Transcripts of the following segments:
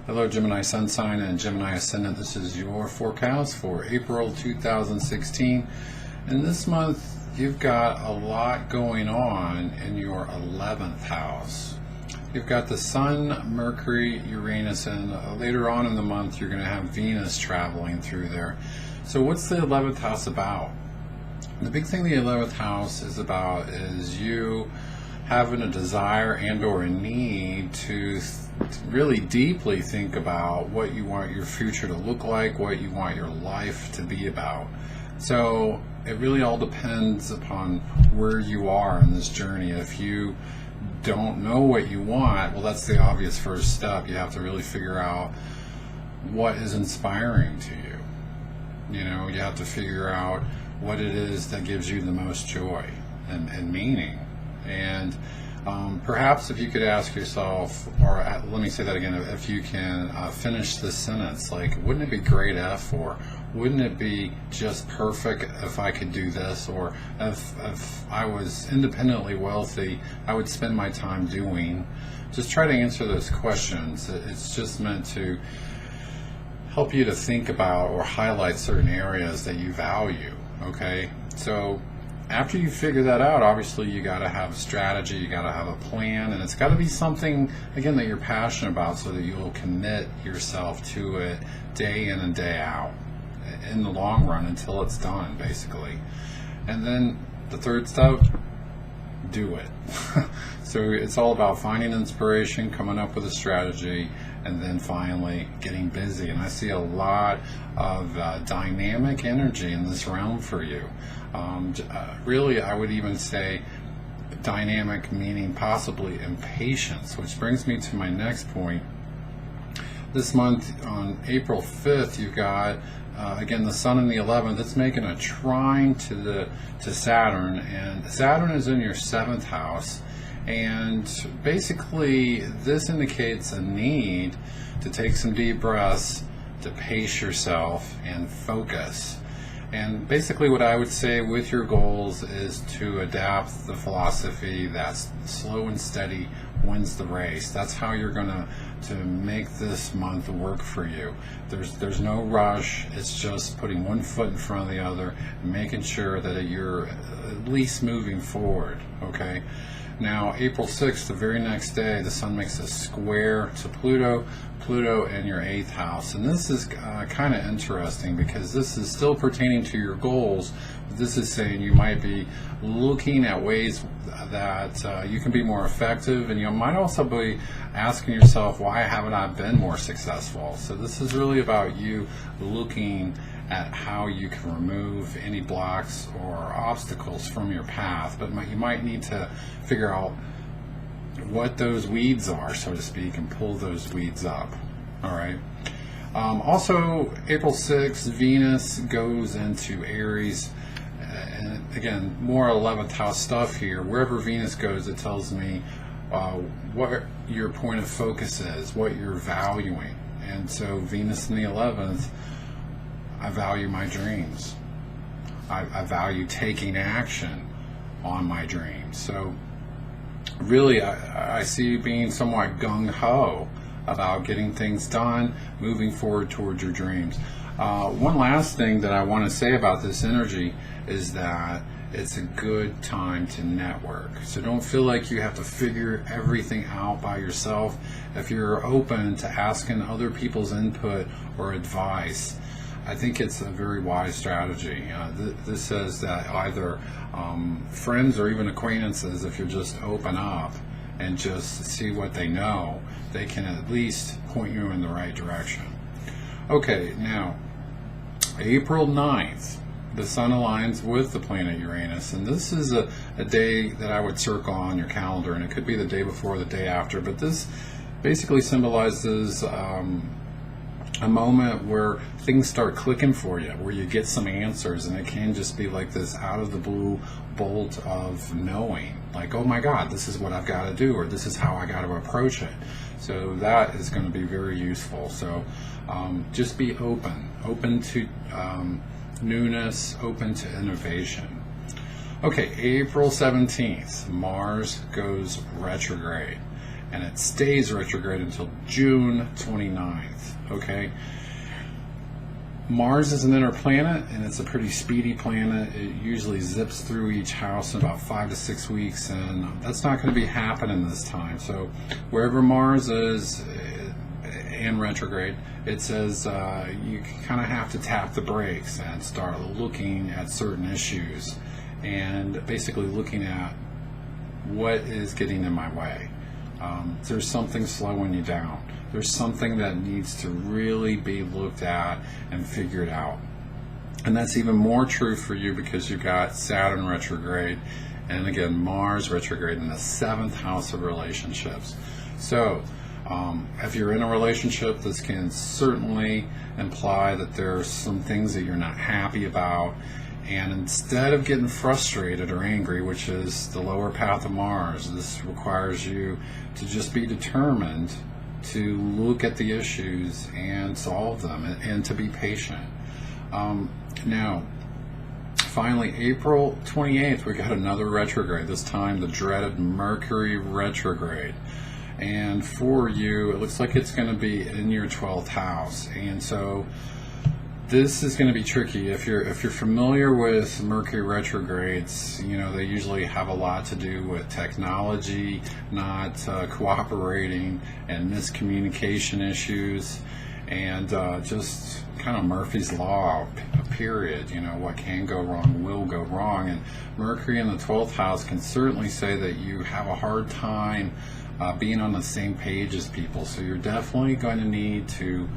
Hello Gemini Sun Sign and Gemini Ascendant. This is your forecast for April 2016. And this month you've got a lot going on in your 11th house. You've got the Sun, Mercury, Uranus, and later on in the month you're going to have Venus traveling through there. So what's the 11th house about? The big thing the 11th house is about is you having a desire and or a need to really deeply think about what you want your future to look like, what you want your life to be about. So it really all depends upon where you are in this journey. If you don't know what you want, well, that's the obvious first step. You have to really figure out what is inspiring to you. You know, you have to figure out what it is that gives you the most joy and meaning. And perhaps if you could ask yourself, or let me say that again, if you can finish this sentence, like, wouldn't it be great if, or wouldn't it be just perfect if I could do this, or if I was independently wealthy, I would spend my time doing. Just try to answer those questions. It's just meant to help you to think about or highlight certain areas that you value, okay? So after you figure that out, obviously you got to have a strategy, you got to have a plan, and it's got to be something, again, that you're passionate about so that you'll commit yourself to it day in and day out in the long run until it's done, basically. And then the third step, do it. So it's all about finding inspiration, coming up with a strategy, and then finally getting busy. And I see a lot of dynamic energy in this realm for you. Really, I would even say dynamic, meaning possibly impatience, which brings me to my next point. This month, on April 5th, you've got again the Sun in the 11th. It's making a trine to Saturn, and Saturn is in your 7th house. And basically, this indicates a need to take some deep breaths, to pace yourself and focus. And basically what I would say with your goals is to adapt the philosophy that's slow and steady wins the race. That's how you're going to make this month work for you. There's no rush. It's just putting one foot in front of the other and making sure that you're at least moving forward, okay? Now, April 6th, the very next day, the Sun makes a square to Pluto in your 8th house. And this is kind of interesting because this is still pertaining to your goals. But this is saying you might be looking at ways that you can be more effective, and you might also be asking yourself, why haven't I been more successful? So this is really about you looking at how you can remove any blocks or obstacles from your path, but you might need to figure out what those weeds are, so to speak, and pull those weeds up. All right. Also, April 6th, Venus goes into Aries, and again, more 11th house stuff here. Wherever Venus goes, it tells me what your point of focus is, what you're valuing. And so Venus in the 11th, I value my dreams. I value taking action on my dreams. So really, I see you being somewhat gung-ho about getting things done, moving forward towards your dreams. One last thing that I want to say about this energy is that it's a good time to network. So don't feel like you have to figure everything out by yourself. If you're open to asking other people's input or advice, I think it's a very wise strategy. This says that either friends or even acquaintances, if you're just open up and just see what they know, they can at least point you in the right direction. Okay, now, April 9th, the Sun aligns with the planet Uranus, and this is a day that I would circle on your calendar, and it could be the day before or the day after, but this basically symbolizes a moment where things start clicking for you, where you get some answers, and it can just be like this out of the blue bolt of knowing, like, oh my God, this is what I've got to do, or this is how I got to approach it. So that is going to be very useful. So just be open to newness, open to innovation. Okay, April 17th, Mars goes retrograde. and it stays retrograde until June 29th. Okay. Mars is an inner planet, and it's a pretty speedy planet. It usually zips through each house in about 5 to 6 weeks, and that's not going to be happening this time. So wherever Mars is in retrograde, it says you kind of have to tap the brakes and start looking at certain issues and basically looking at what is getting in my way. There's something slowing you down. There's something that needs to really be looked at and figured out. And that's even more true for you because you've got Saturn retrograde and again Mars retrograde in the 7th house of relationships. So if you're in a relationship, this can certainly imply that there's some things that you're not happy about. And instead of getting frustrated or angry, which is the lower path of Mars, this requires you to just be determined to look at the issues and solve them and to be patient. Now, finally, April 28th, we got another retrograde, this time the dreaded Mercury retrograde. And for you, it looks like it's going to be in your 12th house. And so this is going to be tricky. If you're familiar with Mercury retrogrades, you know they usually have a lot to do with technology not cooperating and miscommunication issues and just kind of Murphy's Law, period. You know, what can go wrong will go wrong. And Mercury in the 12th house can certainly say that you have a hard time being on the same page as people. So you're definitely going to need to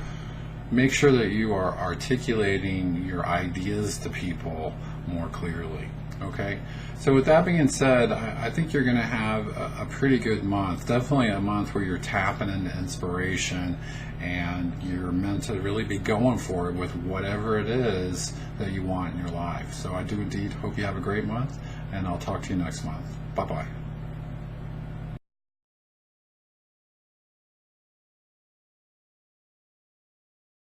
make sure that you are articulating your ideas to people more clearly. Okay, so with that being said, I think you're going to have a pretty good month. Definitely a month where you're tapping into inspiration and you're meant to really be going for it with whatever it is that you want in your life. So I do indeed hope you have a great month, and I'll talk to you next month. Bye-bye.